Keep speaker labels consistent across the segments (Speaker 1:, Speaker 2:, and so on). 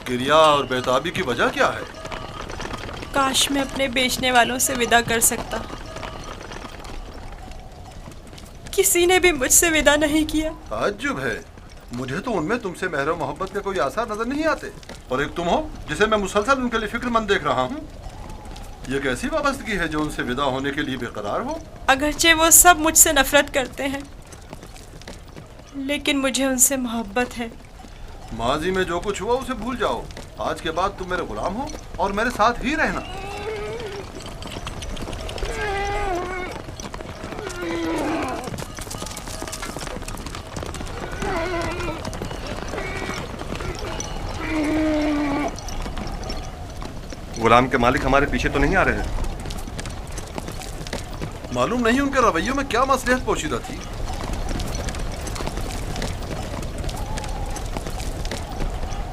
Speaker 1: क्रिया और बेताबी की वजह क्या है?
Speaker 2: काश मैं अपने बेचने वालों से विदा कर सकता। किसी ने भी मुझसे विदा नहीं किया।
Speaker 1: ताज्जुब है, मुझे तो उनमें तुमसे मेहर मोहब्बत के कोई आसार नजर नहीं आते। और एक तुम हो जिसे मैं मुसलसल उनके लिए फिक्रमंद देख रहा हूँ। ये कैसी वाबस्तगी है जो उनसे विदा होने के लिए बेकरार हो?
Speaker 2: अगरचे वो सब मुझसे नफरत करते हैं, लेकिन मुझे उनसे मोहब्बत है।
Speaker 1: माजी में जो कुछ हुआ उसे भूल जाओ। आज के बाद तुम मेरे गुलाम हो और मेरे साथ ही रहना।
Speaker 3: गुलाम के मालिक हमारे पीछे तो नहीं आ रहे हैं?
Speaker 1: मालूम नहीं उनके रवैयों में क्या मसलिहत पोशीदा थी।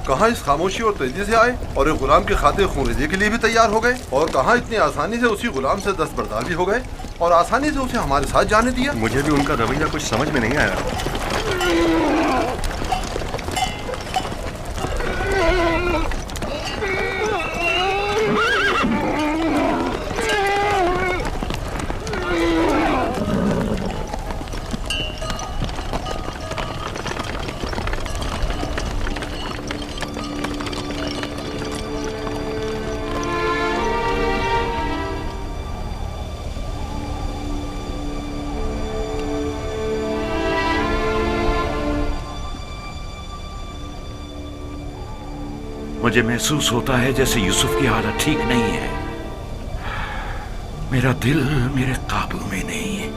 Speaker 1: कहाँ इस खामोशी और तेजी से आए और एक गुलाम की खातिर खून-रेज़ी के लिए भी तैयार हो गए, और कहाँ इतनी आसानी से उसी गुलाम से दस्तबरदार भी हो गए और आसानी से उसे हमारे साथ जाने दिया।
Speaker 3: मुझे भी उनका रवैया कुछ समझ में नहीं आया।
Speaker 4: मुझे महसूस होता है जैसे यूसुफ की हालत ठीक नहीं है। मेरा दिल मेरे काबू में नहीं है।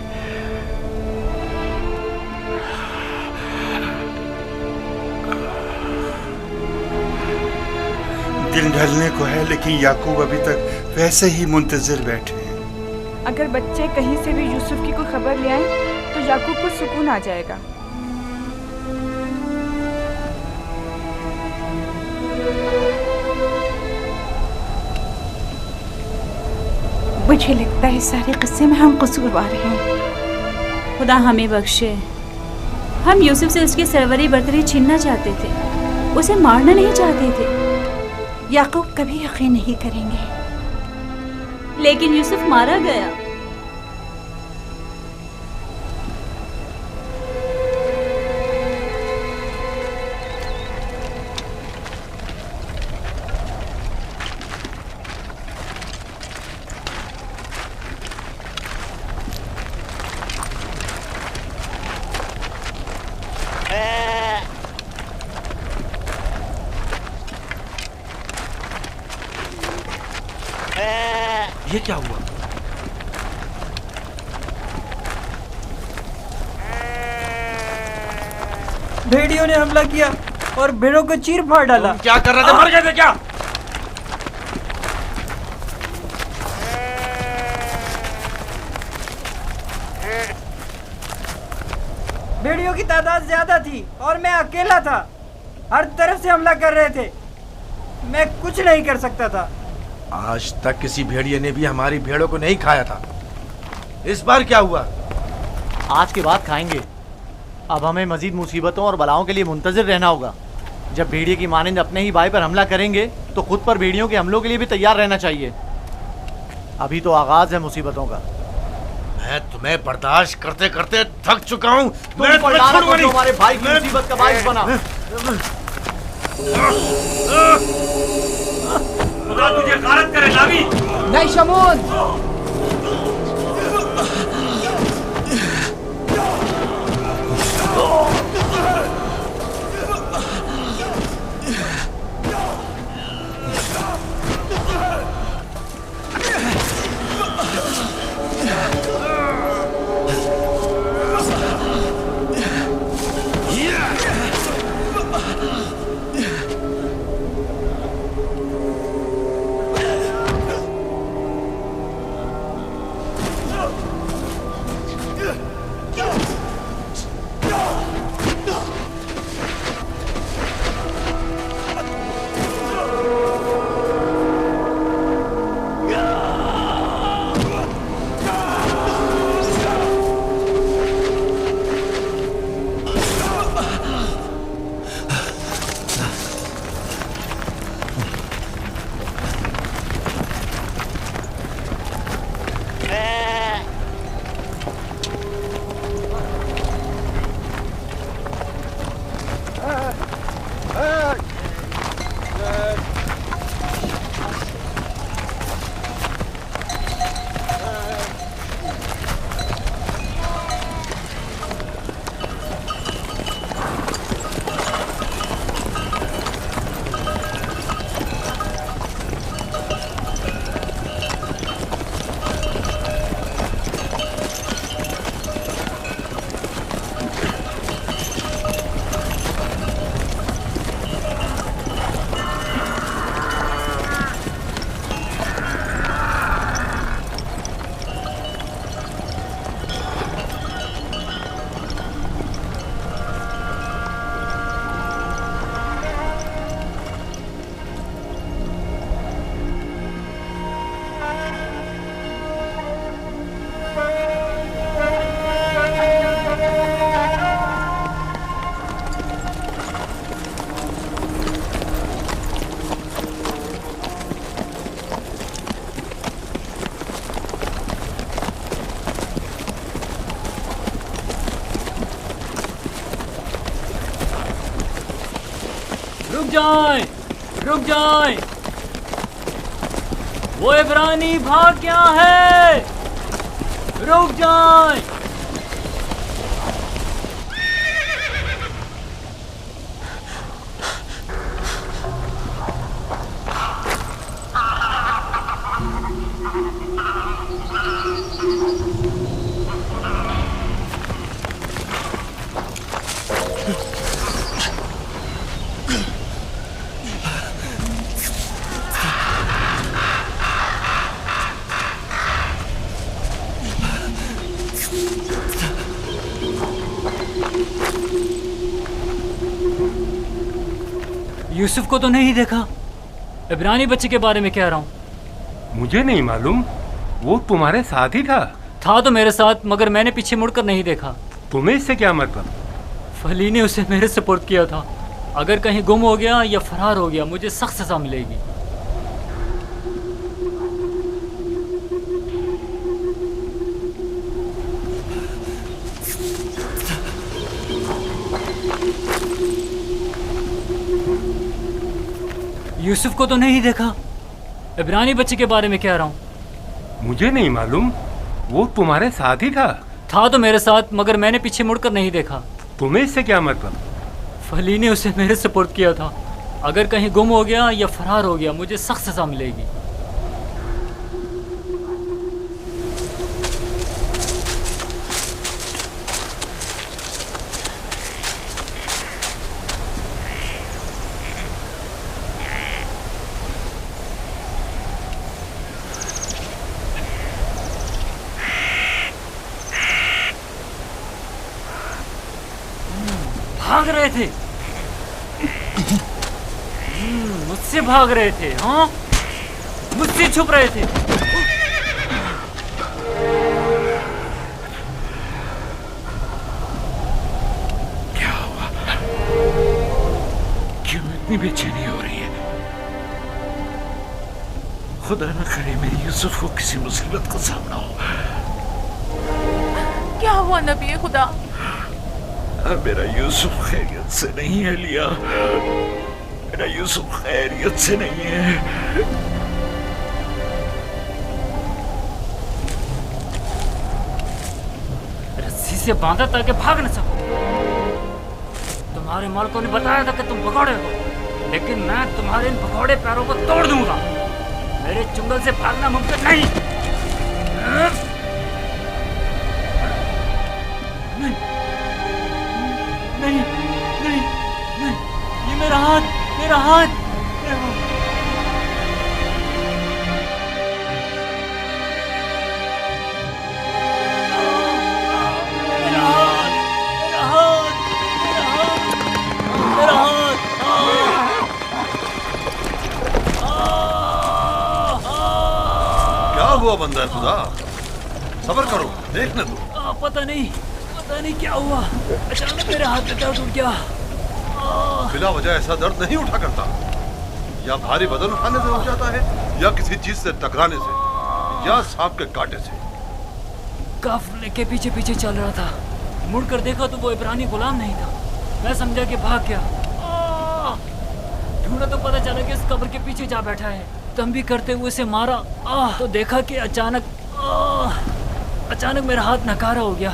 Speaker 5: दिन ढलने को है, लेकिन याकूब अभी तक वैसे ही मुंतजिर बैठे हैं।
Speaker 6: अगर बच्चे कहीं से भी यूसुफ की कोई खबर ले आए तो याकूब को सुकून आ जाएगा।
Speaker 7: मुझे लगता है सारे किस्से में हम कसूरवार हैं।
Speaker 8: खुदा हमें बख्शे। हम यूसुफ से उसकी सरवरी बर्तरी छीनना चाहते थे, उसे मारना नहीं चाहते थे।
Speaker 7: याकूब कभी यकीन नहीं करेंगे।
Speaker 8: लेकिन यूसुफ मारा गया।
Speaker 4: ये क्या हुआ?
Speaker 9: भेड़ियों ने हमला किया और भेड़ों को चीर फाड़ डाला।
Speaker 4: क्या कर रहे थे? मर गए थे क्या?
Speaker 9: भेड़ियों की तादाद ज्यादा थी और मैं अकेला था। हर तरफ से हमला कर रहे थे, मैं कुछ नहीं कर सकता था।
Speaker 10: आज तक किसी भेड़िए ने भी हमारी भेड़ों को नहीं खाया था। इस बार क्या हुआ?
Speaker 11: आज के बाद खाएंगे। अब हमें मजीद मुसीबतों और बलाओं के लिए मुंतजिर रहना होगा। जब भेड़िए की मानिंद अपने ही भाई पर हमला करेंगे तो खुद पर भेड़ियों के हमलों के लिए भी तैयार रहना चाहिए। अभी तो आगाज है मुसीबतों का।
Speaker 10: मैं तुम्हें बर्दाश्त करते करते थक चुका हूँ।
Speaker 11: मैं तुम्हारे भाई की मुसीबत का बाइस बना।
Speaker 4: खुदा तुझे गारत करे नावी।
Speaker 9: नहीं शमून।
Speaker 12: जाएं, रुक जाएं। वो इब्रानी भाग गया है, रुक जाएं। यूसुफ को तो नहीं देखा, इब्रानी बच्चे के बारे में कह रहा हूँ।
Speaker 13: मुझे नहीं मालूम, वो तुम्हारे साथ ही था।
Speaker 12: था तो मेरे साथ, मगर मैंने पीछे मुड़कर नहीं देखा।
Speaker 13: तुम्हें इससे क्या मतलब?
Speaker 12: फली ने उसे मेरे सुपुर्द किया था। अगर कहीं गुम हो गया या फरार हो गया, मुझे सख्त सजा मिलेगी। यूसुफ को तो नहीं देखा, इब्रानी बच्चे के बारे में कह रहा हूँ।
Speaker 13: मुझे नहीं मालूम, वो तुम्हारे साथ ही था।
Speaker 12: था तो मेरे साथ, मगर मैंने पीछे मुड़कर नहीं देखा।
Speaker 13: तुम्हें इससे क्या मतलब?
Speaker 12: फली ने उसे मेरे सुपुर्द किया था। अगर कहीं गुम हो गया या फरार हो गया, मुझे सख्त सजा मिलेगी। भाग रहे थे, मुझसे भाग रहे थे। हाँ, मुझसे छुप रहे थे।
Speaker 4: क्या हुआ? क्यों इतनी बेचैनी हो रही है? खुदा न करे मेरी यूसुफ को किसी मुसीबत का सामना हो।
Speaker 2: क्या हुआ नबी खुदा?
Speaker 4: मेरा यूसुफ खैरियत से नहीं है लिया, मेरा यूसुफ खैरियत से नहीं है।
Speaker 12: रस्सी से बांधा ताकि भाग न सको। तुम्हारे मालिकों ने बताया था कि तुम भगोड़े हो, लेकिन मैं तुम्हारे इन भगोड़े पैरों को तोड़ दूंगा। मेरे चुंगल से भागना मुमकिन नहीं। नहीं, नहीं, नहीं, ये मेरा हाथ, मेरा हाथ, मेरा हाथ। मेरा हाथ, मेरा हाथ, मेरा हाथ,
Speaker 1: क्या हुआ बंदा खुदा? सब्र करो, देखने दो।
Speaker 12: पता नहीं क्या हुआ, अचानक मेरे हाथ में दर्द उठ गया।
Speaker 1: बिला वजह ऐसा दर्द नहीं उठा करता। या भारी बदन उठाने से हो जाता है, या किसी चीज से टकराने से, या सांप के कांटे से।
Speaker 12: काफिले के पीछे पीछे चल रहा था। मुड़कर देखा तो वो इब्रानी गुलाम नहीं था। मैं समझा कि भाग गया। ढूंढा तो पता चला कि इस कब्र के पीछे जा बैठा है। तम भी करते हुए उसे मारा तो देखा कि अचानक मेरा हाथ नकारा हो गया।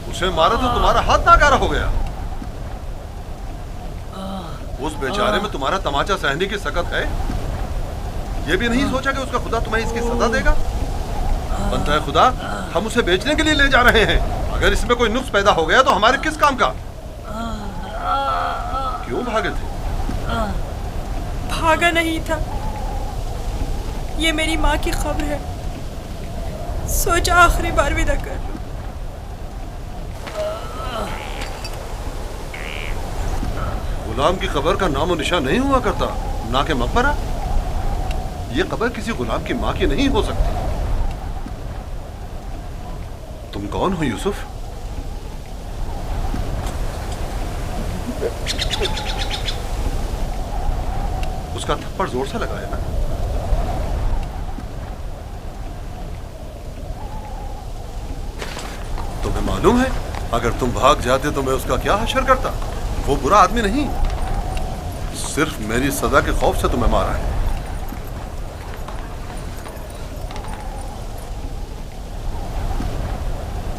Speaker 1: उसे मारा तो तुम्हारा हाथ नाकारा हो गया। उस बेचारे में तुम्हारा तमाचा सहने की सकत है। ये भी नहीं सोचा कि उसका खुदा तुम्हें इसकी सजा देगा। बनता है खुदा, हम उसे बेचने के लिए ले जा रहे हैं। अगर इसमें कोई नुक्स पैदा हो गया तो हमारे किस काम का? क्यों भागे थे?
Speaker 2: भागा नहीं था, ये मेरी माँ की खबर है। सोचा आखिरी बार विदा कर लूं।
Speaker 1: गुलाम की कब्र का नामो निशान नहीं हुआ करता, ना के मकबरा। ये कब्र किसी गुलाम की माँ की नहीं हो सकती। तुम कौन हो यूसुफ? उसका थप्पड़ जोर से लगाया ना। तुम्हें मालूम है अगर तुम भाग जाते तो मैं उसका क्या हशर करता? वो बुरा आदमी नहीं, सिर्फ मेरी सजा के खौफ से तुम्हें मारा है।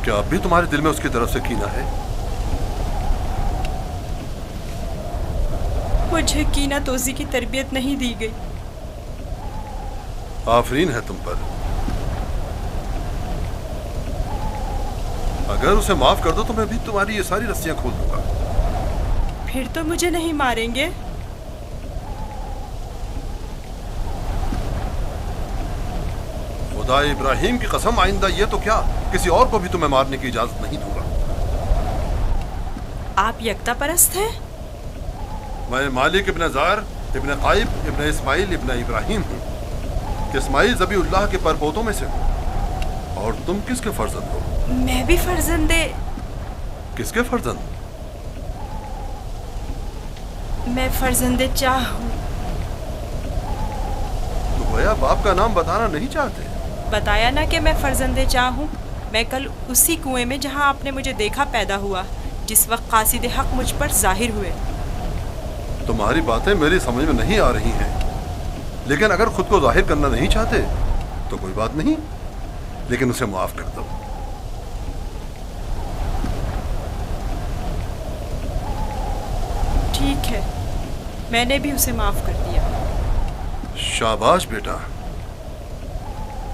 Speaker 1: क्या अब भी तुम्हारे दिल में उसकी तरफ से कीना है?
Speaker 2: मुझे कीना तोजी की तरबियत नहीं दी गई।
Speaker 1: आफरीन है तुम पर। अगर उसे माफ कर दो तो मैं भी तुम्हारी ये सारी रस्सियां खोल दूंगा।
Speaker 2: फिर तो मुझे नहीं मारेंगे?
Speaker 1: खुदा इब्राहिम की कसम, आइंदा ये तो क्या, किसी और को भी तुम्हें मारने की इजाजत नहीं दूंगा।
Speaker 2: आप यकता परस्त हैं?
Speaker 1: मैं मालिक इब्न जार इब्न काइब इब्न इस्माइल इब्न इब्राहिम हूँ। इस्माइल ज़बीउल्लाह के परपोतों में से हूँ। और तुम किसके फर्जंद हो?
Speaker 2: मैं भी फर्जंदे।
Speaker 1: किसके फर्जंद?
Speaker 2: मैं फर्जंदे चाह हूँ।
Speaker 1: तो गोया बाप का नाम बताना नहीं चाहते?
Speaker 2: बताया ना कि मैं फर्जंदे चाह हूँ। मैं कल उसी कुएं में जहाँ आपने मुझे देखा पैदा हुआ, जिस वक्त कासिद हक मुझ पर जाहिर हुए।
Speaker 1: तुम्हारी बातें मेरी समझ में नहीं आ रही हैं, लेकिन अगर खुद को जाहिर करना नहीं चाहते तो कोई बात नहीं, लेकिन उसे माफ कर दो।
Speaker 2: ठीक है, मैंने भी उसे माफ कर दिया।
Speaker 1: शाबाश बेटा,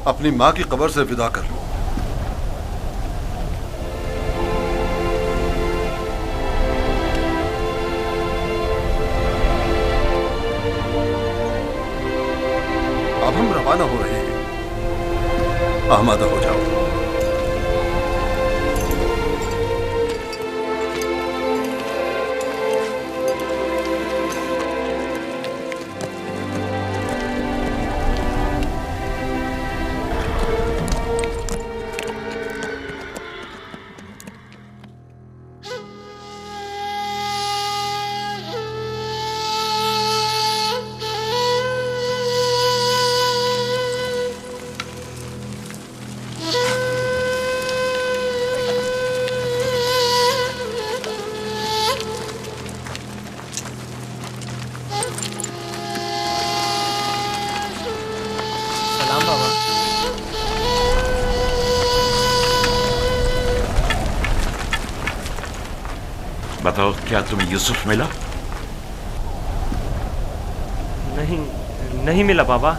Speaker 1: अपनी माँ की कब्र से विदा कर लो। अब हम रवाना हो रहे हैं, आमादा हो जाओ।
Speaker 4: बताओ, क्या तुम्हें यूसुफ मिला?
Speaker 14: नहीं मिला बाबा।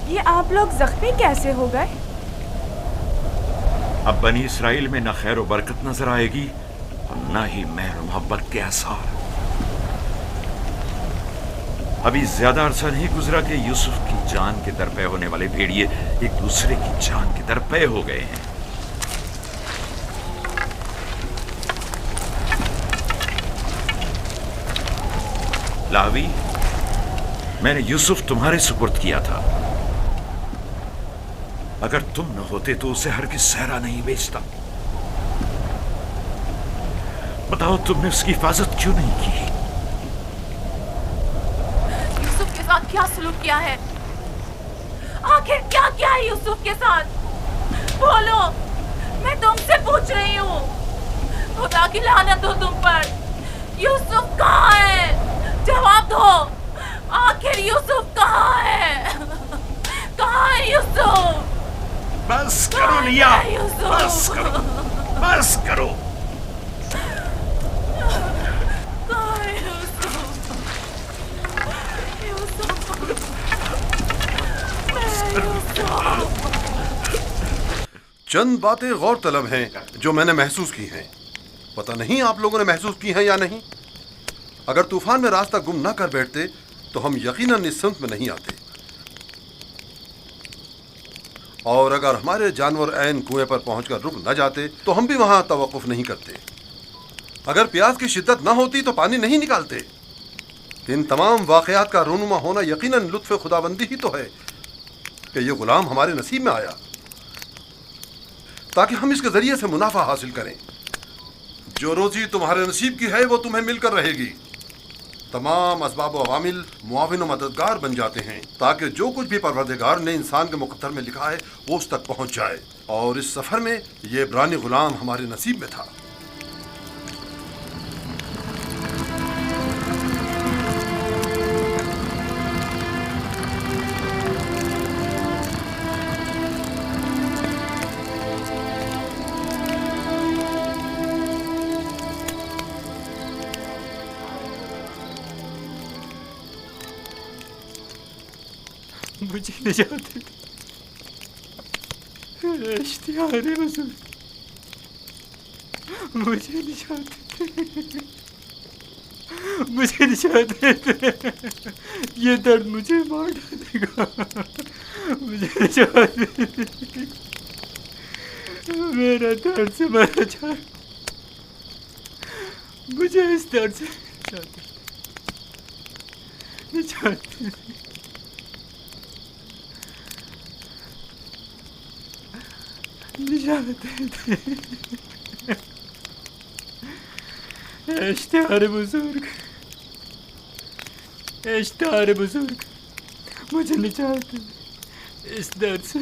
Speaker 6: ये आप लोग जख्मी कैसे हो गए?
Speaker 4: अब बनी इसराइल में न खैर व बरकत नजर आएगी और न ही मेहर मोहब्बत के आसार। अभी ज्यादा अरसा नहीं गुजरा कि यूसुफ की जान के दरपे होने वाले भेड़िए एक दूसरे की जान के दरपे हो गए हैं। लावी, मैंने यूसुफ तुम्हारे सुपुर्द किया था। अगर तुम न होते तो उसे हरगिज़ सहरा नहीं बेचता। बताओ, तुमने उसकी हिफाजत क्यों नहीं की?
Speaker 7: यूसुफ के साथ क्या सलूक किया है? आखिर क्या किया है यूसुफ के साथ? बोलो, मैं तुमसे पूछ रही हूँ। खुदा की लानत हो तुम पर। यूसुफ कहाँ है? जवाब दो। आखिर यूसुफ कहाँ है? कहाँ है यूसुफ?
Speaker 4: बस करो लिया, बस करो, बस करो।
Speaker 7: कहाँ है यूसुफ?
Speaker 1: चंद बातें गौर तलब हैं जो मैंने महसूस की हैं। पता नहीं आप लोगों ने महसूस की हैं या नहीं। अगर तूफान में रास्ता गुम ना कर बैठते तो हम यकीनन इस सिमत में नहीं आते, और अगर हमारे जानवर ऐन कुएं पर पहुंचकर रुक न जाते तो हम भी वहां तवक्कुफ नहीं करते। अगर प्यास की शिद्दत न होती तो पानी नहीं निकालते। इन तमाम वाकयात का रूनुमा होना यकीनन लुत्फ़ खुदाबंदी ही तो है कि ये गुलाम हमारे नसीब में आया ताकि हम इसके जरिए से मुनाफा हासिल करें। जो रोजी तुम्हारे नसीब की है वो तुम्हें मिलकर रहेगी। तमाम असबाब व अवामिल मुआविन व मददगार बन जाते हैं ताकि जो कुछ भी परवरदिगार ने इंसान के मुक़द्दर में लिखा है वो उस तक पहुंच जाए। और इस सफ़र में ये इब्रानी गुलाम हमारे नसीब में था।
Speaker 4: मुझे निजात दे दे। इश्तिहार बुजुर्ग, मुझे निजात दे दे, मुझे निजात दे दे। ये दर्द मुझे मार डालेगा, मुझे निजात दे दे। मेरा दर्द से मरा जा, मुझे इस दर्द से निजात दे दे। निजात दे दे। इश्तिहार बुजुर्ग, इश्तिहार बुजुर्ग, मुझे निजात दे, इस दर्द से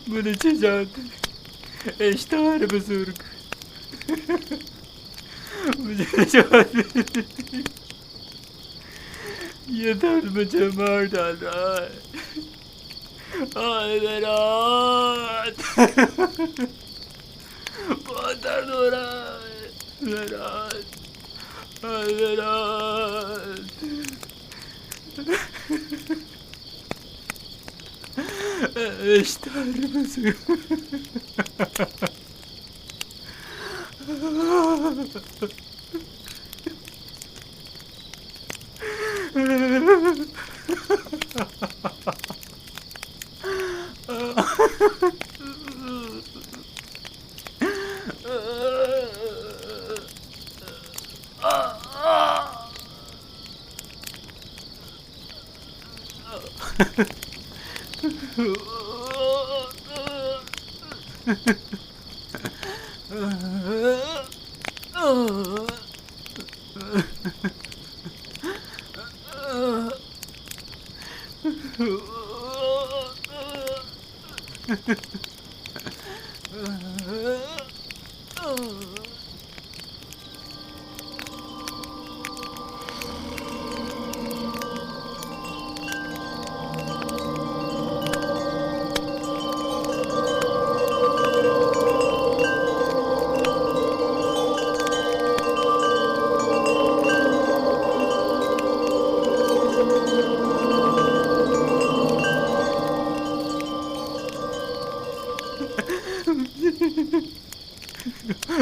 Speaker 4: मुझे निजात दे। इश्तिहार बुजुर्ग, मुझे निजात दे। ये दर्द मुझे मार डाल रहा है। मेरा बहुत दर्द हो रहा है। मेरा इश्तिहार बुजुर्ग,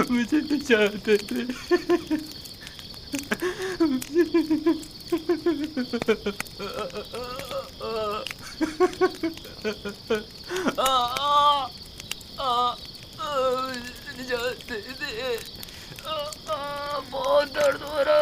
Speaker 4: मुझे निजात दे दे। निजात दे दे, बहुत दर्द हो रहा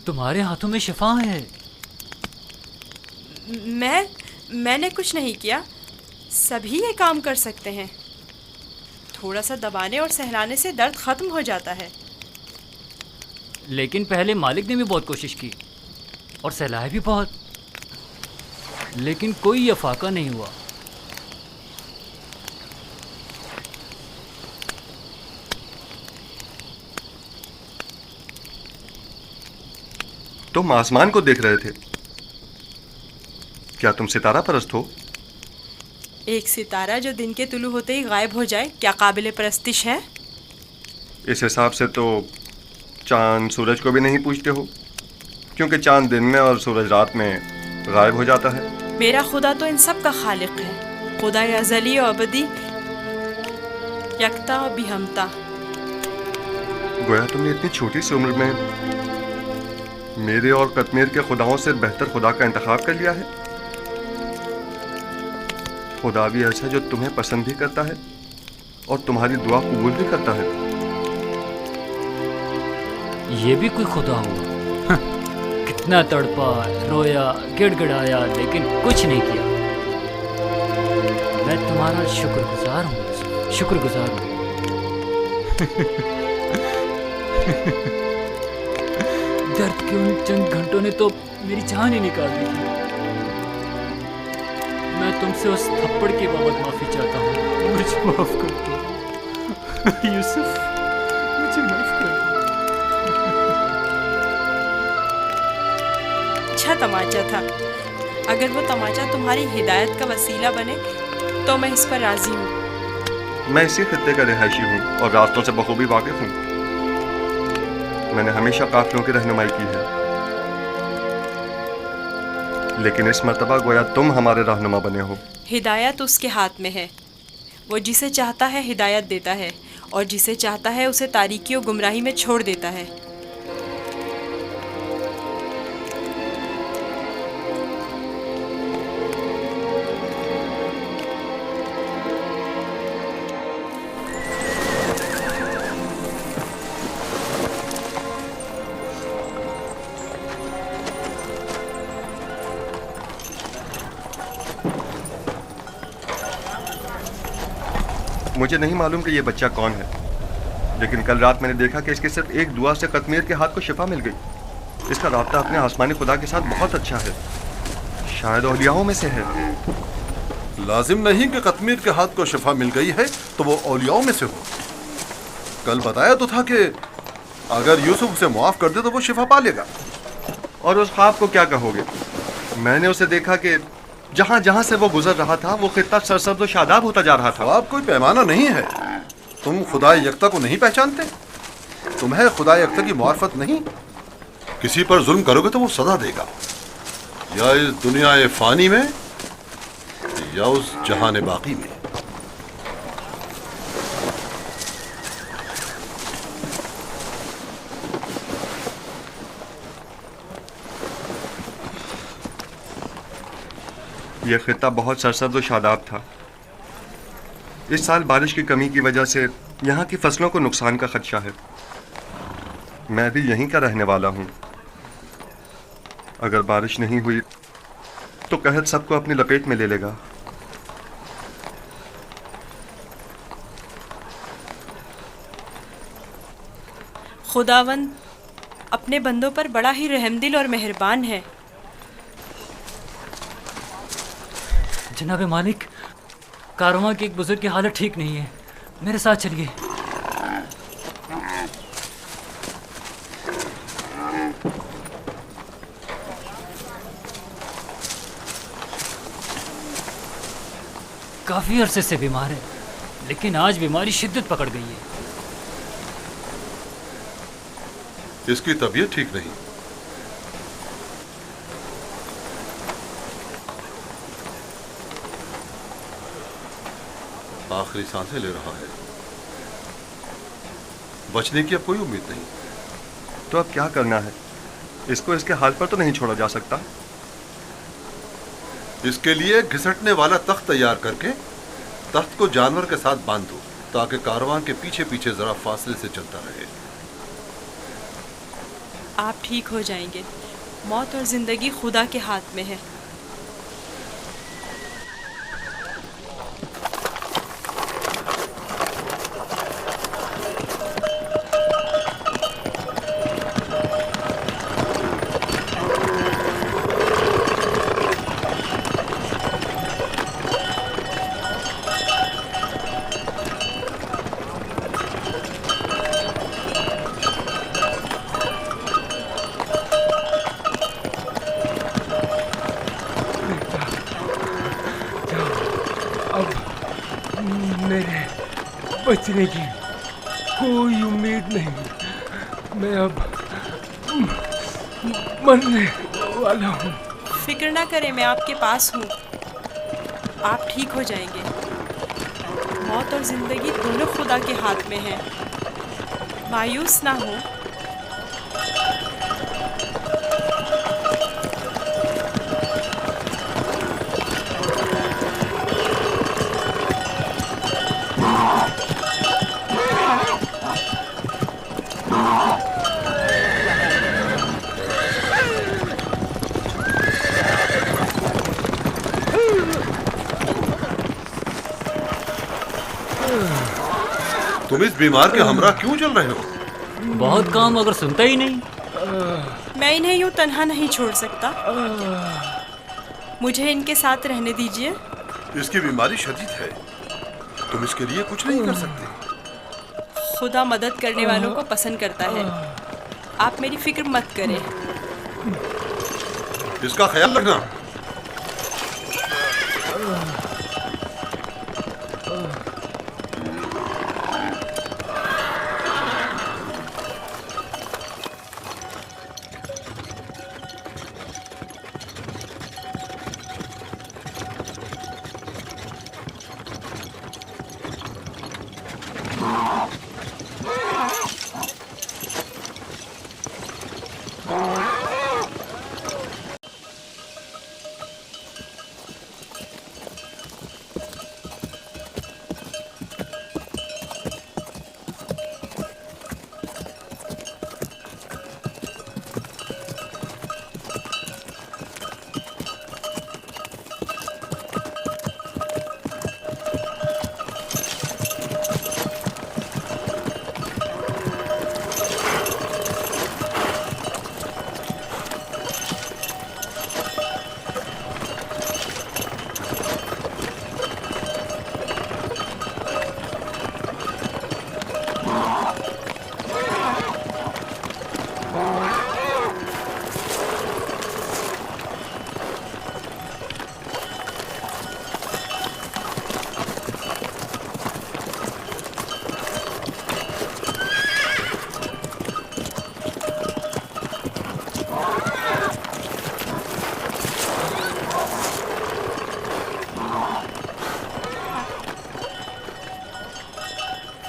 Speaker 12: तुम्हारे हाथों में शिफा है।
Speaker 2: मैंने कुछ नहीं किया, सभी ये काम कर सकते हैं। थोड़ा सा दबाने और सहलाने से दर्द खत्म हो जाता है।
Speaker 12: लेकिन पहले मालिक ने भी बहुत कोशिश की और सहलाया भी बहुत, लेकिन कोई अफाका नहीं हुआ।
Speaker 3: तुम आसमान को देख रहे थे, क्या तुम सितारा परस्त हो?
Speaker 2: एक सितारा जो दिन के तुलू होते ही गायब हो जाए, क्या काबिले परस्तिश है?
Speaker 3: इस हिसाब से तो चांद सूरज को भी नहीं पूछते हो, क्योंकि चांद दिन में और सूरज रात में गायब हो जाता है।
Speaker 2: मेरा खुदा तो इन सब का खालिक है, खुदा अज़ली और अबदी, यकता और बिहमता।
Speaker 3: गोया तुमने इतनी छोटी सी उम्र में मेरे और कश्मीर के खुदाओं से बेहतर खुदा का इंतखाब कर लिया है। खुदा भी ऐसा जो तुम्हें पसंद भी करता है और तुम्हारी दुआ कबूल भी करता है।
Speaker 12: ये भी कोई खुदा हुआ? कितना तड़पा, रोया, गिड़गिड़ाया, लेकिन कुछ नहीं किया। मैं तुम्हारा शुक्रगुजार हूँ, शुक्रगुजार हूँ। दर्द के उन चंद घंटों ने तो मेरी जान ही निकाल दी थी। मैं तुमसे उस थप्पड़ के बाबत माफी चाहता हूँ, मुझे माफ कर दो।
Speaker 3: यूसुफ, मुझे माफ कर दो।
Speaker 2: अच्छा तमाचा था। अगर वो तमाचा तुम्हारी हिदायत का वसीला बने तो मैं इस पर राजी हूँ।
Speaker 3: मैं इसी खित्ते का रिहायशी हूँ और रास्तों से बखूबी वाकिफ हूँ। मैंने हमेशा काफिलों की रहनुमाई की है, लेकिन इस मर्तबा गोया तुम हमारे रहनुमा बने हो।
Speaker 2: हिदायत उसके हाथ में है। वो जिसे चाहता है हिदायत देता है और जिसे चाहता है उसे तारीकी और गुमराही में छोड़ देता है।
Speaker 3: मुझे नहीं मालूम कि ये बच्चा कौन है, लेकिन कल रात मैंने देखा कि इसके सिर्फ एक दुआ से कतमीर के हाथ को शिफा मिल गई। इसका राब्ता अपने आसमानी खुदा के साथ बहुत अच्छा है, शायद औलियाओं में से है।
Speaker 1: लाजिम नहीं कि कतमीर के हाथ को शिफा मिल गई है तो वो औलियाओं में से हो। कल बताया तो था कि अगर यूसुफ उसे मुआफ कर दे तो वो शिफा पा लेगा।
Speaker 3: और उस ख्वाब को क्या कहोगे? मैंने उसे देखा कि जहां जहां से वो गुजर रहा था वो खित्ता सरसब्ज़ और शादाब होता जा रहा था।
Speaker 1: ख्वाब कोई पैमाना नहीं है। तुम खुदा यकता को नहीं पहचानते? तुम्हें खुदा यकता की मार्फत नहीं? किसी पर जुल्म करोगे तो वो सजा देगा, या इस दुनिया फानी में या उस जहान बाकी में।
Speaker 3: यह खित्ता बहुत सरसब्ज़ और शादाब था। इस साल बारिश की कमी की वजह से यहाँ की फसलों को नुकसान का खदशा है। मैं भी यहीं का रहने वाला हूँ। अगर बारिश नहीं हुई तो कहत सबको अपनी लपेट में ले लेगा।
Speaker 2: खुदावंद अपने बंदों पर बड़ा ही रहमदिल और मेहरबान है।
Speaker 12: जनाबे मालिक, कारवां के एक बुजुर्ग की हालत ठीक नहीं है, मेरे साथ चलिए। काफी अरसे से बीमार है, लेकिन आज बीमारी शिद्दत पकड़ गई है।
Speaker 1: इसकी तबीयत ठीक नहीं। आखिरी सांसें ले रहा है। बचने की अब कोई उम्मीद नहीं।
Speaker 3: तो अब क्या करना है? इसको इसके हाल पर तो नहीं छोड़ा जा सकता।
Speaker 1: इसके लिए घिसटने वाला तख्त तैयार करके तख्त को जानवर के साथ बांध दो, ताकि कारवां के पीछे पीछे जरा फासले से चलता रहे।
Speaker 2: आप ठीक हो जाएंगे। मौत और जिंदगी खुदा के हाथ में है।
Speaker 13: मेरे बचने की कोई उम्मीद नहीं। मैं अब मरने वाला हूँ।
Speaker 2: फिक्र ना करें, मैं आपके पास हूँ। आप ठीक हो जाएंगे। मौत और जिंदगी दोनों खुदा के हाथ में है। मायूस ना हो।
Speaker 1: तुम इस बीमार के हमरा क्यों चल रहे हो?
Speaker 12: बहुत काम, अगर सुनता ही नहीं।
Speaker 2: मैं इन्हें यूं तन्हा नहीं छोड़ सकता। मुझे इनके साथ रहने दीजिए।
Speaker 1: इसकी बीमारी शदीद है, तुम इसके लिए कुछ नहीं कर सकते।
Speaker 2: खुदा मदद करने वालों को पसंद करता है। आप मेरी फिक्र मत करें।
Speaker 1: इसका ख्याल रखना।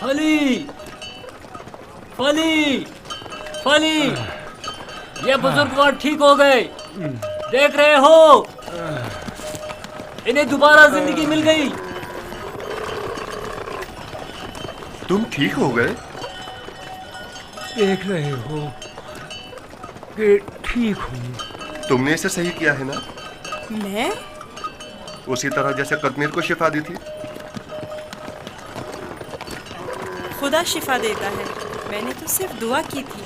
Speaker 12: फली फली फली, ये बुजुर्गवार ठीक हो गए, देख रहे हो, इन्हें दोबारा जिंदगी मिल गई।
Speaker 3: तुम ठीक हो गए?
Speaker 13: देख रहे हो कि ठीक हूँ।
Speaker 3: तुमने इसे सही किया है ना?
Speaker 2: मैं?
Speaker 3: उसी तरह जैसे कश्मीर को शिफा दी थी।
Speaker 2: खुदा शिफा देता है, मैंने तो सिर्फ दुआ की थी।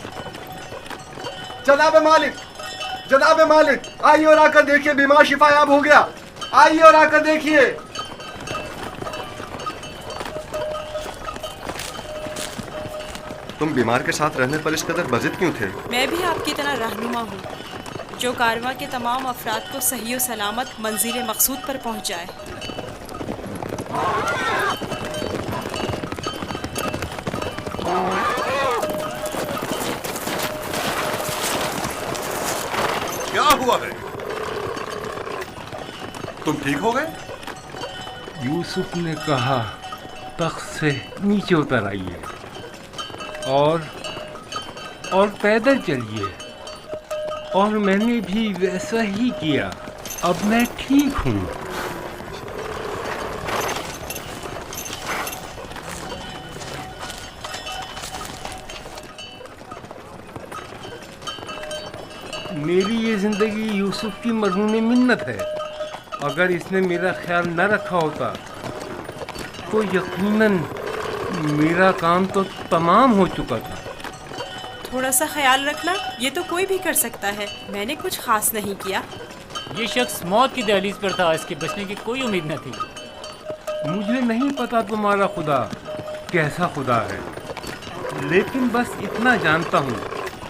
Speaker 3: जनाब मालिक, जनाब मालिक, आइए और आकर देखिए, बीमार शिफायाब हो गया। आइए और आकर देखिए। तुम बीमार के साथ रहने पर इस कदर बजिद क्यों थे?
Speaker 2: मैं भी आपकी तरह रहनुमा हूँ, जो कारवां के तमाम अफराद को सही और सलामत मंजिल मकसूद पर पहुँचाए।
Speaker 1: क्या हुआ है? तुम ठीक हो गए?
Speaker 13: यूसुफ ने कहा तख्त से नीचे उतर आइए और पैदल चलिए, और मैंने भी वैसा ही किया। अब मैं ठीक हूँ। मेरी ये जिंदगी यूसुफ की मरहूम मिन्नत है। अगर इसने मेरा ख्याल न रखा होता तो यकीनन मेरा काम तो तमाम हो चुका था।
Speaker 2: थोड़ा सा ख्याल रखना, ये तो कोई भी कर सकता है। मैंने कुछ खास नहीं किया।
Speaker 12: ये शख्स मौत की दहलीज पर था, इसके बचने की कोई उम्मीद न थी।
Speaker 13: मुझे नहीं पता तुम्हारा खुदा कैसा खुदा है, लेकिन बस इतना जानता हूँ,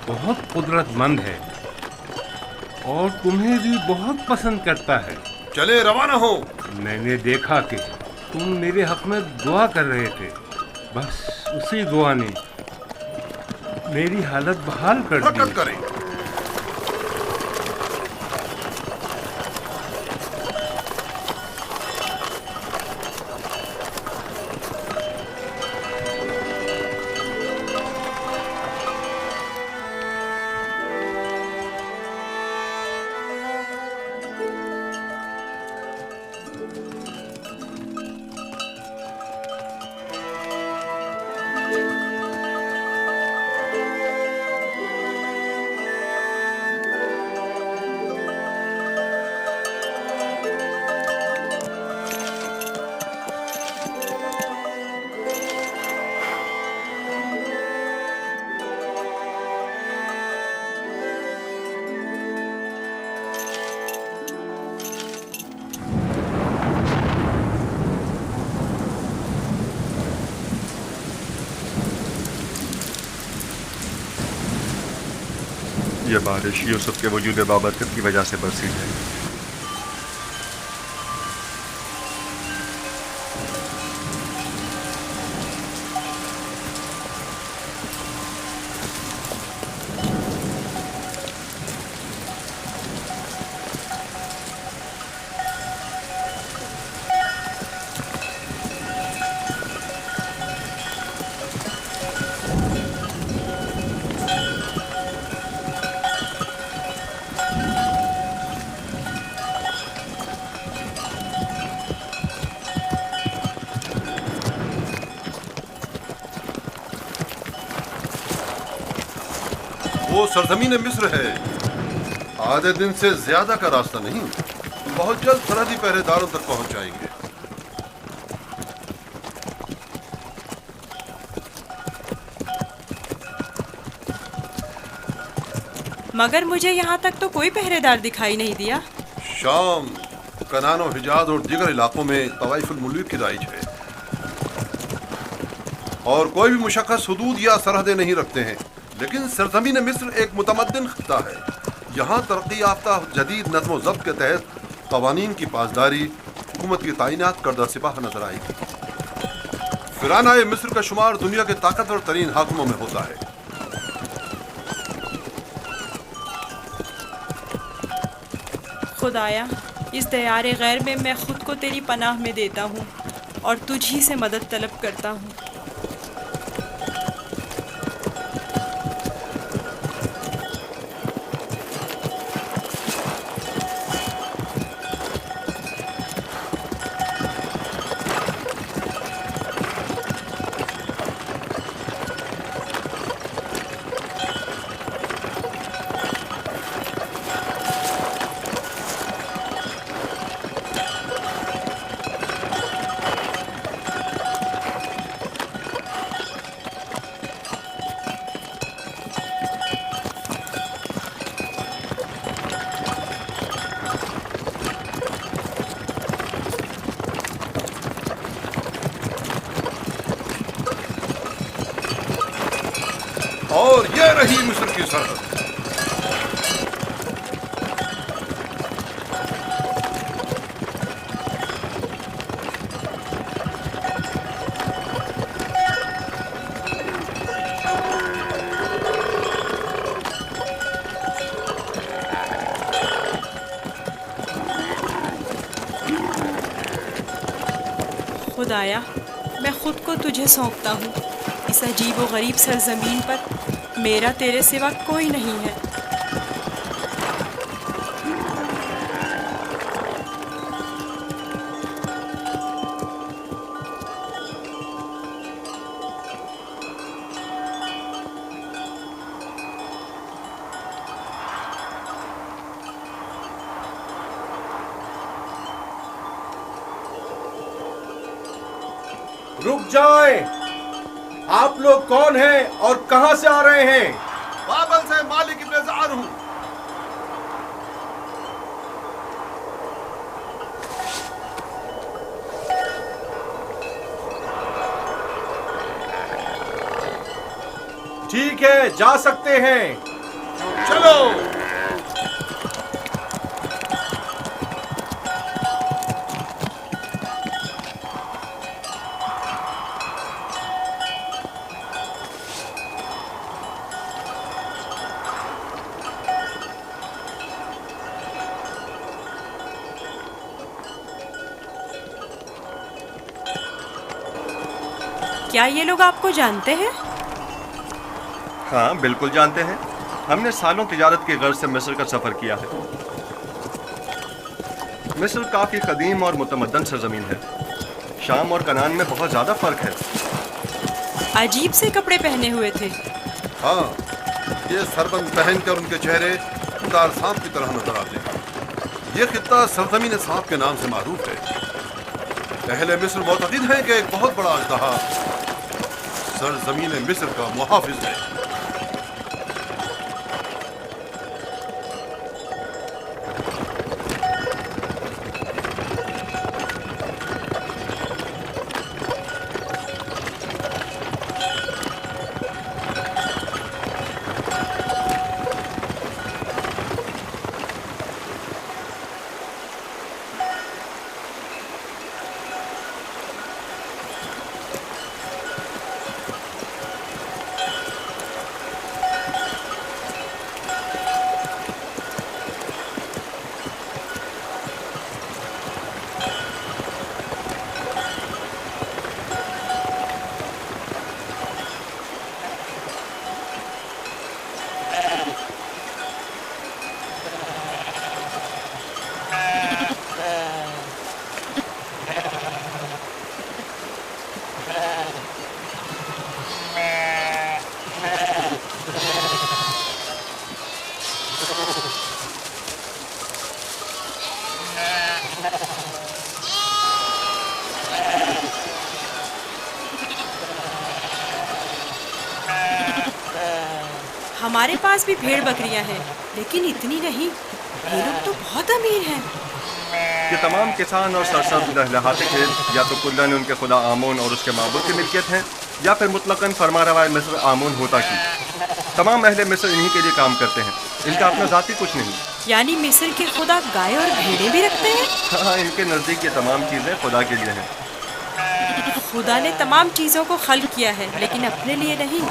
Speaker 13: बहुत कुदरतमंद है और तुम्हें भी बहुत पसंद करता है।
Speaker 1: चले रवाना हो।
Speaker 13: मैंने देखा कि तुम मेरे हक में दुआ कर रहे थे, बस उसी दुआ ने मेरी हालत बहाल कर दी।
Speaker 1: करें।
Speaker 3: ये बारिश यूसुफ के वजूद बाबरकत की वजह से बरसी है।
Speaker 1: वो सरजमीन मिस्र है, आधे दिन से ज्यादा का रास्ता नहीं। बहुत जल्द सरहदी पहरेदारों तक पहुंच जाएंगे।
Speaker 2: मगर मुझे यहाँ तक तो कोई पहरेदार दिखाई नहीं दिया।
Speaker 1: शाम, कनान, हिजाज और दीगर इलाकों में तवाइफुल मुल्क की राइज है और कोई भी मुशक्कस हुदूद या सरहदें नहीं रखते हैं। लेकिन सरजमीन मिस्र एक मुतमद्दिन खित्ता है। यहाँ तरक्की याफ्ता जदीद नज़्म व ज़ब्त के तहत क़वानीन की पासदारी, हुकूमत की तैनात करदा सिपाह नजर आएगी। फिरानाए मिस्र का शुमार दुनिया के ताकतवर तरीन हाकिमों में होता है।
Speaker 2: खुदाया, इस दयारे गैर में मैं खुद को तेरी पनाह में देता हूँ और तुझी से मदद तलब करता हूँ।
Speaker 1: और ये रही मिस्र की सरहद।
Speaker 2: खुदाया, मैं खुद को तुझे सौंपता हूँ। इस अजीब व गरीब सरजमीन पर मेरा तेरे सिवा कोई नहीं है।
Speaker 10: रुक जाएं! आप लोग कौन हैं और कहां से आ रहे हैं?
Speaker 1: बाबल से मालिक इब्न ज़ार हूं।
Speaker 10: ठीक है, जा सकते हैं।
Speaker 1: चलो।
Speaker 2: क्या ये लोग आपको जानते हैं?
Speaker 3: हाँ, बिल्कुल जानते हैं। हमने सालों तिजारत की गर्ज से मिस्र का सफ़र किया है। मिस्र काफ़ी कदीम और मुतमद्दन सरजमीन है। शाम और कनान में बहुत ज़्यादा फ़र्क है।
Speaker 2: अजीब से कपड़े पहने हुए थे।
Speaker 1: हाँ, ये सरबंद पहनकर उनके चेहरे दार सांप की तरह नजर आते हैं। ये खित्ता सरजमीन सांप के नाम से मारूफ है। अहले मिस्र मोतक़िद हैं कि एक बहुत बड़ा अजदहा सरजमीन मिस्र का मुहाफिज है।
Speaker 2: हमारे पास भी भेड़ बकरियां हैं, लेकिन इतनी नहीं। ये लोग तो बहुत अमीर हैं।
Speaker 3: ये तमाम किसान और सरसब्ज़ लहलहाते खेत या तो कुल्लन उनके खुदा आमून और उसके माबूद की मिल्कियत हैं, या फिर मुतलकन फरमारवाए मिस्र आमून होता की। तमाम अहले मिस्र इन्हीं के लिए काम करते हैं, इनका अपना ज़ाती कुछ नहीं।
Speaker 2: यानी मिस्र के खुदा गाय और भेड़ें भी रखते हैं?
Speaker 3: हाँ, इनके नज़दीक ये तमाम चीज़ें खुदा के लिए हैं।
Speaker 2: खुदा ने तमाम चीज़ों को खल्क किया है, लेकिन अपने लिए नहीं।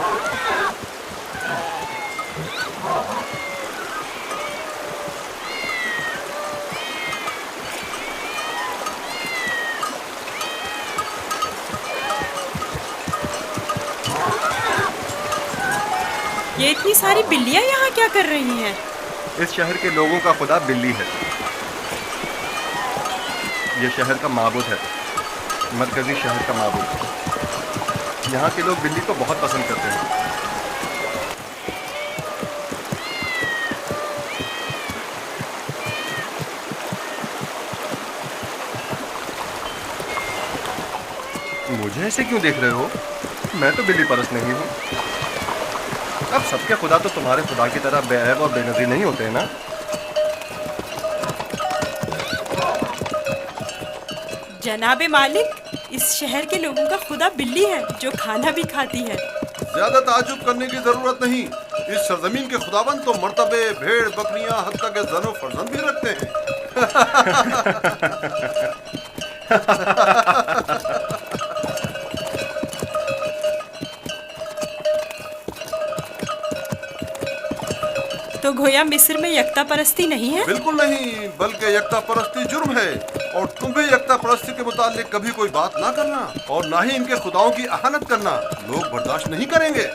Speaker 2: ये इतनी सारी बिल्लियां यहाँ क्या कर रही हैं?
Speaker 3: इस शहर के लोगों का खुदा बिल्ली है। ये शहर का माबूद है, मरकजी शहर का माबूद। यहाँ के लोग बिल्ली को बहुत पसंद करते हैं। मुझे ऐसे क्यों देख रहे हो? मैं तो बिल्ली परस्त नहीं हूँ। अब सबके खुदा तो तुम्हारे खुदा की तरह बेऐब और बेनज़ीर नहीं होते हैं ना?
Speaker 2: जनाबे मालिक, इस शहर के लोगों का खुदा बिल्ली है जो खाना भी खाती है।
Speaker 1: ज्यादा ताज्जुब करने की जरूरत नहीं। इस सरजमीन के खुदाबंद तो मर्तबे, भेड़, बकरियां, हत्ता के ज़नो फर्जंद भी रखते हैं।
Speaker 2: तो गोया मिस्र में यकता परस्ती नहीं है?
Speaker 1: बिल्कुल नहीं, बल्कि यकता परस्ती जुर्म है। और तुम भी यकता परस्ती के मुताल्लिक कभी कोई बात ना करना और ना ही इनके खुदाओं की अहानत करना। लोग बर्दाश्त नहीं करेंगे।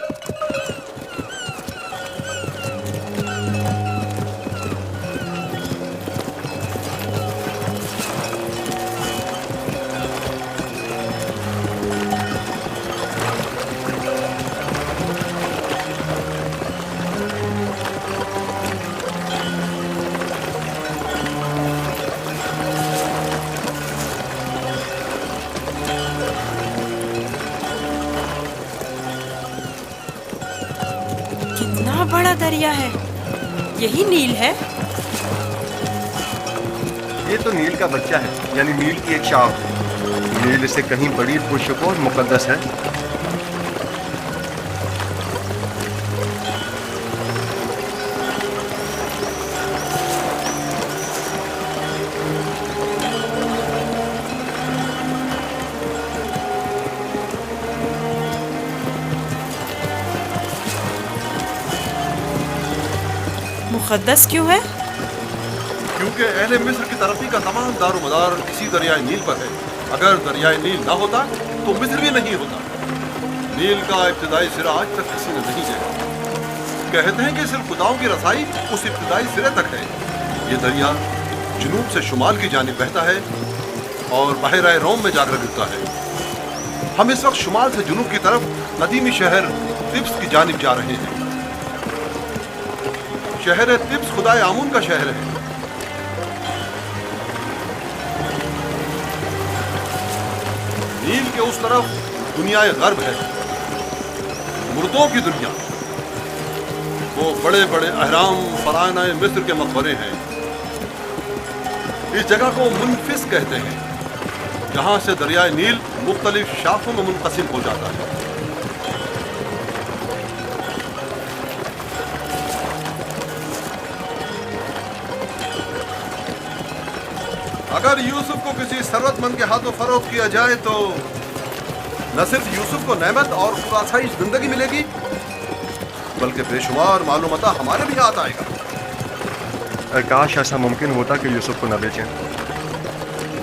Speaker 2: कितना बड़ा दरिया है। यही नील है?
Speaker 3: ये तो नील का बच्चा है, यानी नील की एक शाख। नील इससे कहीं बड़ी, पुरशुको और मुकद्दस है।
Speaker 2: मुकद्दस क्यों है?
Speaker 1: क्योंकि अहले मिस्र की तरक्की का तमाम दारोमदार इसी दरियाए नील पर है। अगर दरियाए नील ना होता तो मिस्र भी नहीं होता। नील का इब्तिदाई सिरा आज तक किसी ने नहीं देखा। कहते हैं कि सिर्फ खुदाओं की रसाई उस इब्तिदाई सिरे तक है। ये दरिया जुनूब से शुमाल की जानिब बहता है और बहराए रोम में जाकर गिरता है। हम इस वक्त शुमाल से जुनूब की तरफ कदीमी शहर तिब्स की जानिब जा रहे हैं। शहर तिब्स खुदाए आमून का शहर है। नील के उस तरफ दुनियाए गर्ब है, मुर्दों की दुनिया। वो बड़े बड़े अहराम फरानाए मिस्र के मकबरे हैं। इस जगह को मुनफिस कहते हैं, जहां से दरियाए नील मुख्तलिफ शाखों में मुनक़सिम हो जाता है। अगर यूसुफ को किसी सरवतमंद के हाथों फरोख्त किया जाए तो न सिर्फ यूसुफ को नेमत और खुदासाई जिंदगी मिलेगी, बल्कि बेशुमार मालूमता हमारे भी हाथ आएगा।
Speaker 3: काश ऐसा मुमकिन होता कि यूसुफ को न बेचें।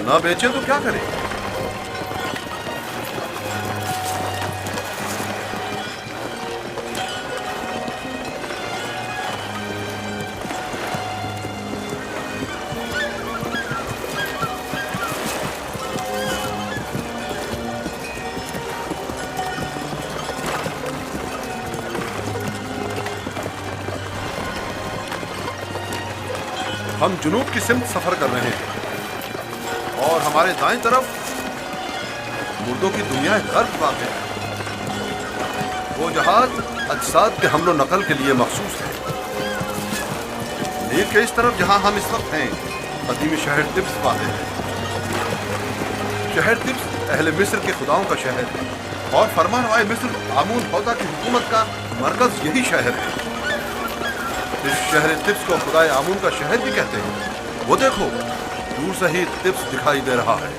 Speaker 1: न बेचें तो क्या करें? हम जुनूब की सिमत सफर कर रहे हैं और हमारे दाएं तरफ मुर्दों की दुनिया गर्भ वाक़ है। वो जहाज अजसाद के हमलो नकल के लिए मखसूस है। नील के इस तरफ जहां हम इस वक्त हैं, कदीमी शहर तिब्स वाक़ है। शहर तिब्स अहले मिस्र के खुदाओं का शहर है और फरमानवाए मिस्र आमून हौदा की हुकूमत का मरकज यही शहर है। इस शहर तिब्स को खुदाए आमून का शहर भी कहते हैं। वो देखो, दूर से ही तिब्स दिखाई दे रहा है।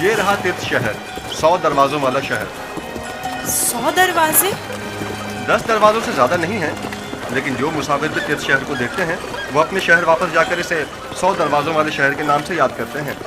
Speaker 3: ये रहा तिब्स शहर, 100 दरवाजों वाला शहर।
Speaker 2: 100 दरवाजे?
Speaker 3: 10 दरवाजों से ज्यादा नहीं है, लेकिन जो मुसाफिर भी तिब्स शहर को देखते हैं वो अपने शहर वापस जाकर इसे 100 दरवाजों वाले शहर के नाम से याद करते हैं।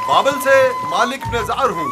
Speaker 1: बाबल से मालिक नजार हूँ।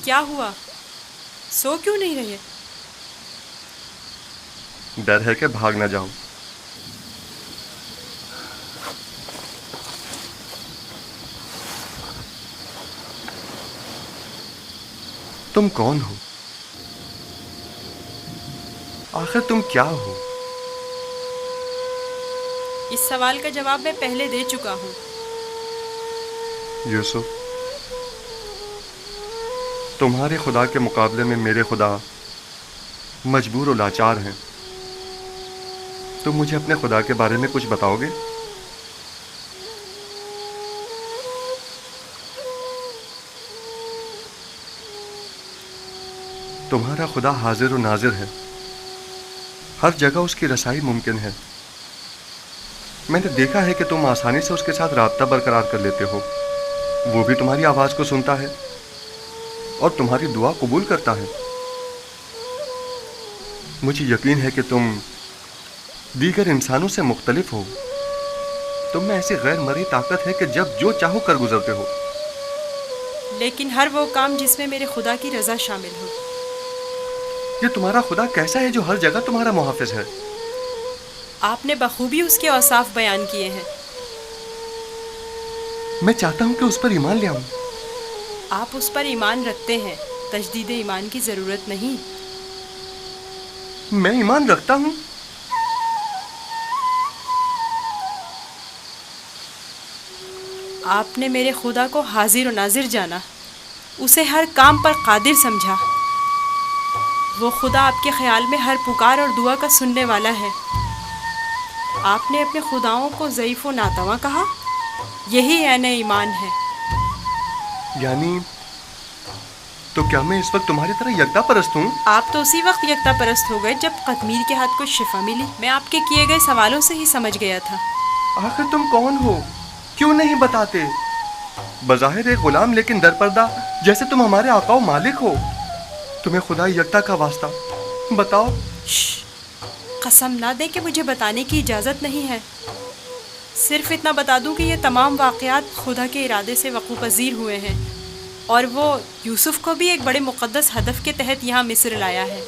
Speaker 2: क्या हुआ? सो क्यों नहीं रहे?
Speaker 3: डर है कि भाग ना जाऊं। तुम कौन हो? आखिर तुम क्या हो?
Speaker 2: इस सवाल का जवाब मैं पहले दे चुका हूँ।
Speaker 3: यूसुफ, तुम्हारे खुदा के मुकाबले में मेरे खुदा मजबूर और लाचार हैं। तुम मुझे अपने खुदा के बारे में कुछ बताओगे? तुम्हारा खुदा हाजिर और नाजिर है, हर जगह उसकी रसाई मुमकिन है। मैंने देखा है कि तुम आसानी से उसके साथ राब्ता बरकरार कर लेते हो। वो भी तुम्हारी आवाज को सुनता है और तुम्हारी दुआ कबूल करता है। मुझे यकीन है कि तुम दीगर इंसानों से मुख्तलिफ हो। तुम में ऐसी गैर मरी ताकत है कि जब जो चाहो कर गुजरते हो।
Speaker 2: लेकिन हर वो काम जिसमें मेरे खुदा की रजा शामिल हो।
Speaker 3: ये तुम्हारा खुदा कैसा है जो हर जगह तुम्हारा मुहाफिज है?
Speaker 2: आपने बखूबी उसके औसाफ बयान किए हैं।
Speaker 3: मैं चाहता हूं कि उस पर ईमान ले आऊं।
Speaker 2: आप उस पर ईमान रखते हैं, तजदीद ईमान की जरूरत नहीं।
Speaker 3: मैं ईमान रखता हूं।
Speaker 2: आपने मेरे खुदा को हाजिर और नाजिर जाना, उसे हर काम पर कादिर समझा। वो खुदा आपके ख्याल में हर पुकार और दुआ का सुनने वाला है। आपने अपने खुदाओं को ज़ईफ़ व नातवा कहा। यही ऐन ईमान है।
Speaker 3: यानी तो क्या मैं इस वक्त तुम्हारी तरह यकता परस्त हूँ?
Speaker 2: आप तो उसी वक्त यकता परस्त हो गए जब कतमीर के हाथ को शिफा मिली। मैं आपके किए गए सवालों से ही समझ गया था।
Speaker 3: आखिर तुम कौन हो? क्यों नहीं बताते? बज़ाहिर एक गुलाम लेकिन दरपर्दा, जैसे तुम हमारे आका व मालिक हो। तुम्हें खुदा यकता का वास्ता, बताओ।
Speaker 2: कसम ना दे कि मुझे बताने की इजाज़त नहीं है। सिर्फ इतना बता दूं कि ये तमाम वाक़यात खुदा के इरादे से वक़ूफ़ पज़ीर हुए हैं और वो यूसुफ को भी एक बड़े मुक़द्दस हदफ के तहत यहाँ मिस्र लाया है।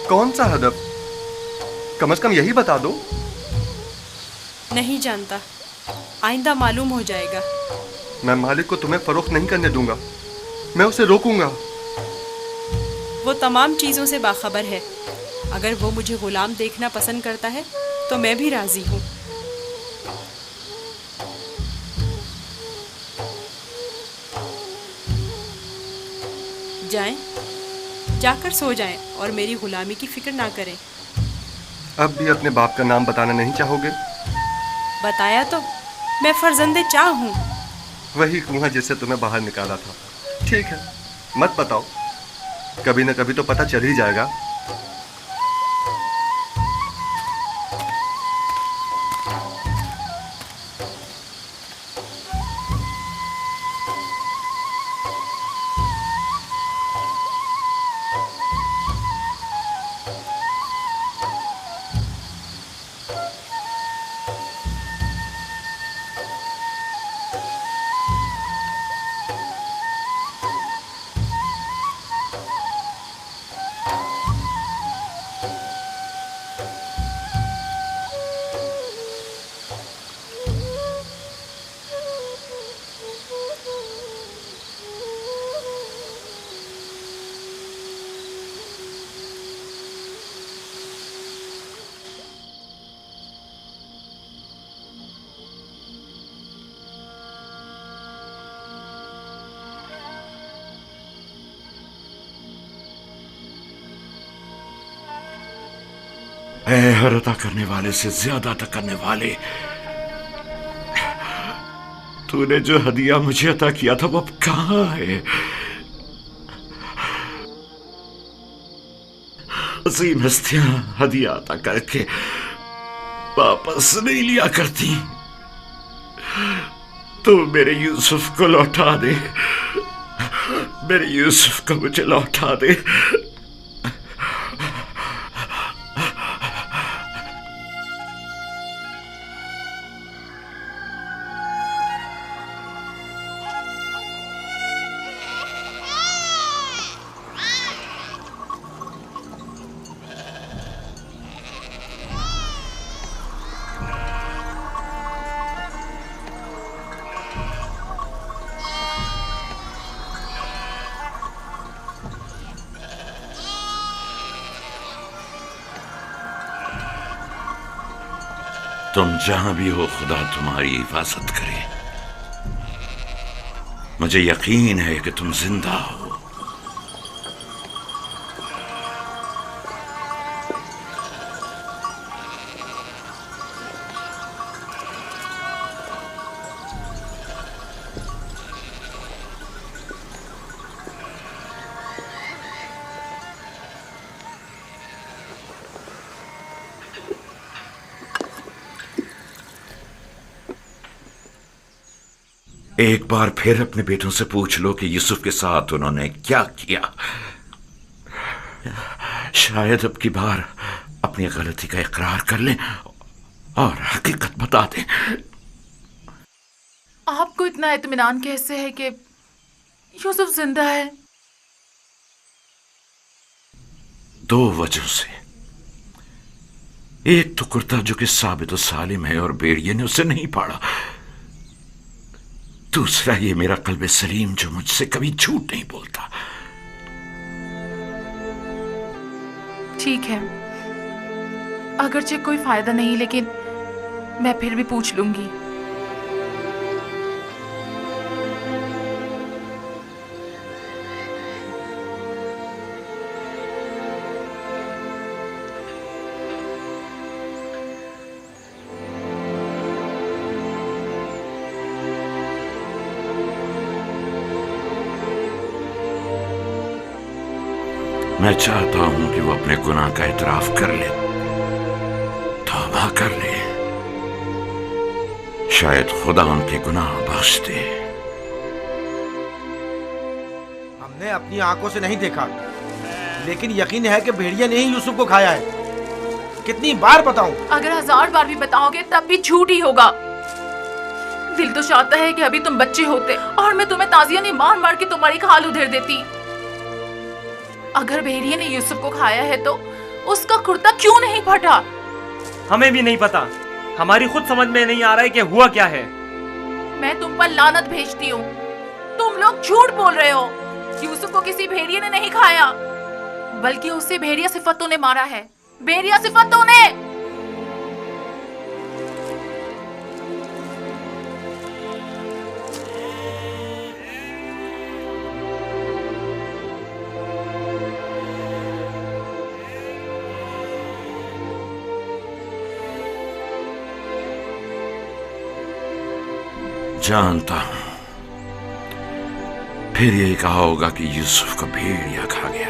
Speaker 3: कौन सा हदफ? कम से कम यही बता दो।
Speaker 2: नहीं जानता, आइंदा मालूम हो जाएगा।
Speaker 3: मैं मालिक को तुम्हें फरोख्त नहीं करने दूंगा। मैं उसे रोकूंगा।
Speaker 2: वो तमाम चीज़ों से बाखबर है। अगर वो मुझे गुलाम देखना पसंद करता है तो मैं भी राज़ी हूँ। जाएं, जाकर सो जाएं और मेरी गुलामी की फिक्र ना करें।
Speaker 3: अब भी अपने बाप का नाम बताना नहीं चाहोगे?
Speaker 2: बताया तो, मैं फर्जंदे चाह हूँ।
Speaker 3: वही कुआं जिससे तुम्हें बाहर निकाला था। ठीक है, मत बताओ, कभी न कभी तो पता चल ही जाएगा।
Speaker 4: ऐ हर अता करने वाले से ज्यादा अता करने वाले, तूने जो हदिया मुझे अता किया था वो अब कहाँ है? अजीम हस्तियां हदिया अता करके वापस नहीं लिया करती। तो मेरे यूसुफ को लौटा दे, मेरे यूसुफ को मुझे लौटा दे। तुम जहां भी हो खुदा तुम्हारी हिफाजत करे। मुझे यकीन है कि तुम जिंदा हो। एक बार फिर अपने बेटों से पूछ लो कि यूसुफ के साथ उन्होंने क्या किया। शायद अब की बार अपनी गलती का इकरार कर लें और हकीकत बता दें।
Speaker 7: आपको इतना इत्मीनान कैसे है कि यूसुफ जिंदा है?
Speaker 4: 2 वजहों से। एक तो कुर्ता जो कि साबित और सालिम है और भेड़िए ने उसे नहीं पाड़ा। दूसरा ये मेरा कल्बे सलीम जो मुझसे कभी झूठ नहीं बोलता।
Speaker 7: ठीक है, अगरचे कोई फायदा नहीं, लेकिन मैं फिर भी पूछ लूंगी।
Speaker 4: मैं चाहता हूं कि वो अपने गुनाह का इतराफ कर ले, तौबा कर ले। शायद खुदा उनके गुनाह बख्श दे।
Speaker 10: हमने अपनी आंखों से नहीं देखा, लेकिन यकीन है कि भेड़िया ने ही यूसुफ को खाया है। कितनी बार बताऊं?
Speaker 7: अगर 1000 बार भी बताओगे तब भी झूठ ही होगा। दिल तो चाहता है कि अभी तुम बच्चे होते और मैं तुम्हें ताजियानी मार मार के तुम्हारी खाल उधेड़ देती। अगर भेड़िए ने यूसुफ को खाया है तो उसका कुर्ता क्यों नहीं फटा?
Speaker 14: हमें भी नहीं पता। हमारी खुद समझ में नहीं आ रहा है कि हुआ क्या है।
Speaker 7: मैं तुम पर लानत भेजती हूँ। तुम लोग झूठ बोल रहे हो। यूसुफ को किसी भेड़िए ने नहीं खाया, बल्कि उसे भेड़िया सिफतों ने मारा है। भेड़िया सिफतों ने।
Speaker 4: जानता हूं फिर यही कहा होगा कि यूसुफ को भेड़िया खा गया।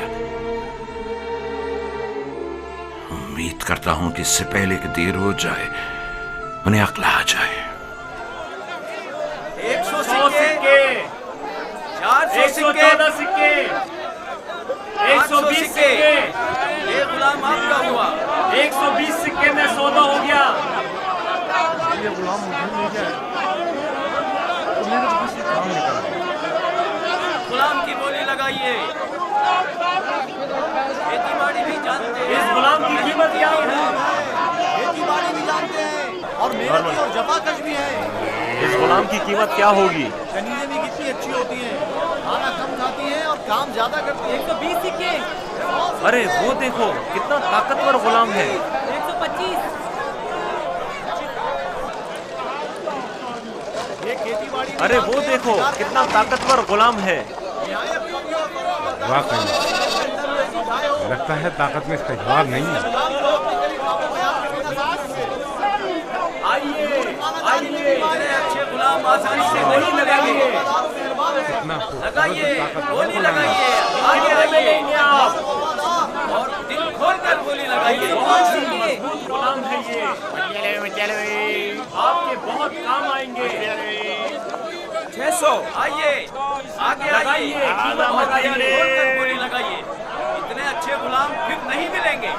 Speaker 4: उम्मीद करता हूं कि इससे पहले कि देर हो जाए उन्हें अक्ल आ जाए।
Speaker 14: 100 सिक्के, 114 सिक्के, 120 सिक्के। ये गुलाम आपका हुआ। 120 सिक्के में सौदा हो गया।
Speaker 5: ये गुलाम मुझे ले जाए।
Speaker 14: गुलाम की बोली लगाइए। खेती बाड़ी भी जानते हैं। इस गुलाम की कीमत क्या है?
Speaker 11: खेती बाड़ी भी जानते हैं और मेहनती और जफाकश भी है।
Speaker 14: इस गुलाम की कीमत क्या होगी?
Speaker 11: कनीजें भी कितनी अच्छी होती हैं, खाना कम खाती हैं और काम ज्यादा करती हैं।
Speaker 14: 120 सिक्के। अरे वो देखो कितना ताकतवर गुलाम है।
Speaker 11: 125।
Speaker 14: अरे वो देखो कितना ताकतवर गुलाम है।
Speaker 13: वाकई लगता है ताकत में इसका जवाब नहीं है।
Speaker 14: आइए, इतने अच्छे गुलाम आसानी से नहीं लगाइए। लगाइए, गोली लगाइए। आगे आइए आप और दिल खोलकर गोली लगाइए। मजबूत गुलाम है ये। आपके बहुत काम आएंगे। 600। आइए, आगे आइए। गोली लगाइए। इतने अच्छे गुलाम फिर नहीं मिलेंगे।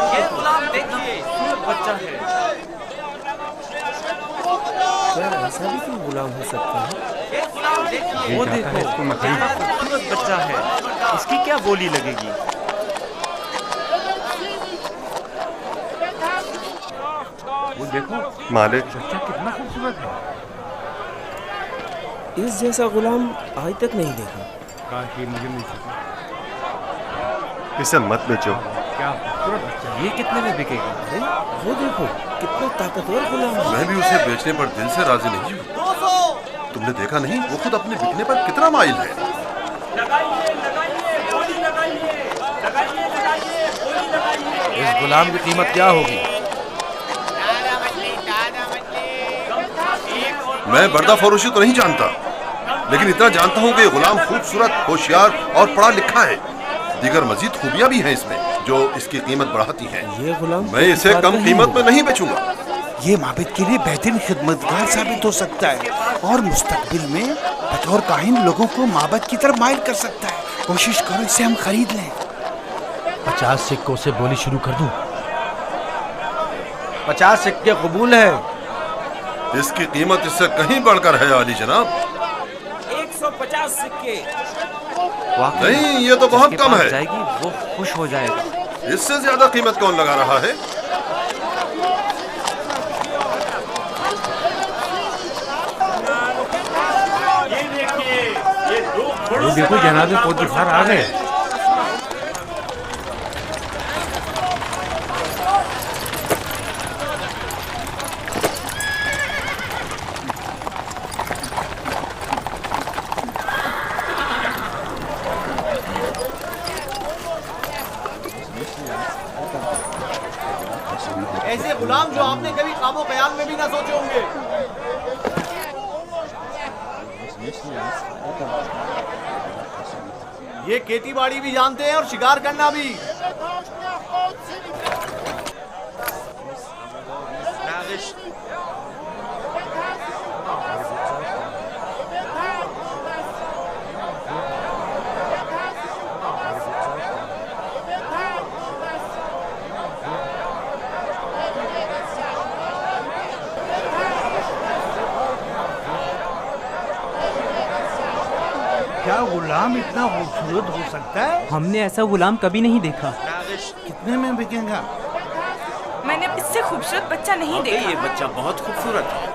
Speaker 14: ये गुलाम देखिए, बच्चा है।
Speaker 15: क्या ऐसा भी कोई गुलाम हो सकता है?
Speaker 14: ये गुलाम देखिए, वो देखो कितना खूबसूरत बच्चा है। इसकी क्या बोली लगेगी?
Speaker 13: वो देखो
Speaker 3: मालिक,
Speaker 13: बच्चा कितना खूबसूरत है।
Speaker 15: इस जैसा गुलाम आज तक नहीं देखा।
Speaker 13: काश ये मुझे मिल सके।
Speaker 3: इसे मत बेचो।
Speaker 13: क्या खूबसूरत बच्चा है।
Speaker 15: ये कितने में बिकेगा? अरे वो देखो कितना ताकतवर गुलाम है।
Speaker 1: मैं भी उसे बेचने पर दिल से राजी नहीं हूँ। तुमने देखा नहीं वो खुद अपने बिकने पर कितना माइल है।
Speaker 10: इस गुलाम की कीमत क्या होगी?
Speaker 1: मैं बर्दा फरोशी तो नहीं जानता, लेकिन इतना जानता हूँ कि ये गुलाम खूबसूरत, होशियार और पढ़ा लिखा है। दीगर मजीद खूबियाँ भी हैं इसमें जो इसकी कीमत बढ़ाती हैं।
Speaker 15: ये गुलाम
Speaker 1: मैं इसे कम कीमत में नहीं बेचूंगा।
Speaker 5: ये माबिद के लिए बेहतरीन खिदमतगार साबित हो सकता है और मुस्तकबिल में बतौर काहिन लोगों को माबद की तरफ माइल कर सकता है। कोशिश करो इसे हम खरीद लें।
Speaker 10: 50 सिक्कों से बोली शुरू कर दूं? 50 सिक्के कबूल है।
Speaker 1: इसकी कीमत इससे कहीं बढ़कर है आली जनाब।
Speaker 14: 150 सिक्के।
Speaker 1: नहीं, ये तो बहुत कम है।
Speaker 15: जाएगी वो खुश हो जाएगा।
Speaker 1: इससे ज्यादा कीमत कौन लगा रहा है?
Speaker 13: ये देखो जनाब पोतीफार आ गए।
Speaker 11: ऐसे गुलाम जो आपने कभी ख्वाबो ख्याल में भी ना सोचे होंगे। ये खेती बाड़ी भी जानते हैं और शिकार करना भी।
Speaker 5: क्या गुलाम इतना खूबसूरत हो सकता है?
Speaker 9: हमने ऐसा गुलाम कभी नहीं देखा।
Speaker 5: कितने में बिकेगा?
Speaker 6: मैंने इससे खूबसूरत बच्चा नहीं देखा।
Speaker 15: ये बच्चा बहुत खूबसूरत है।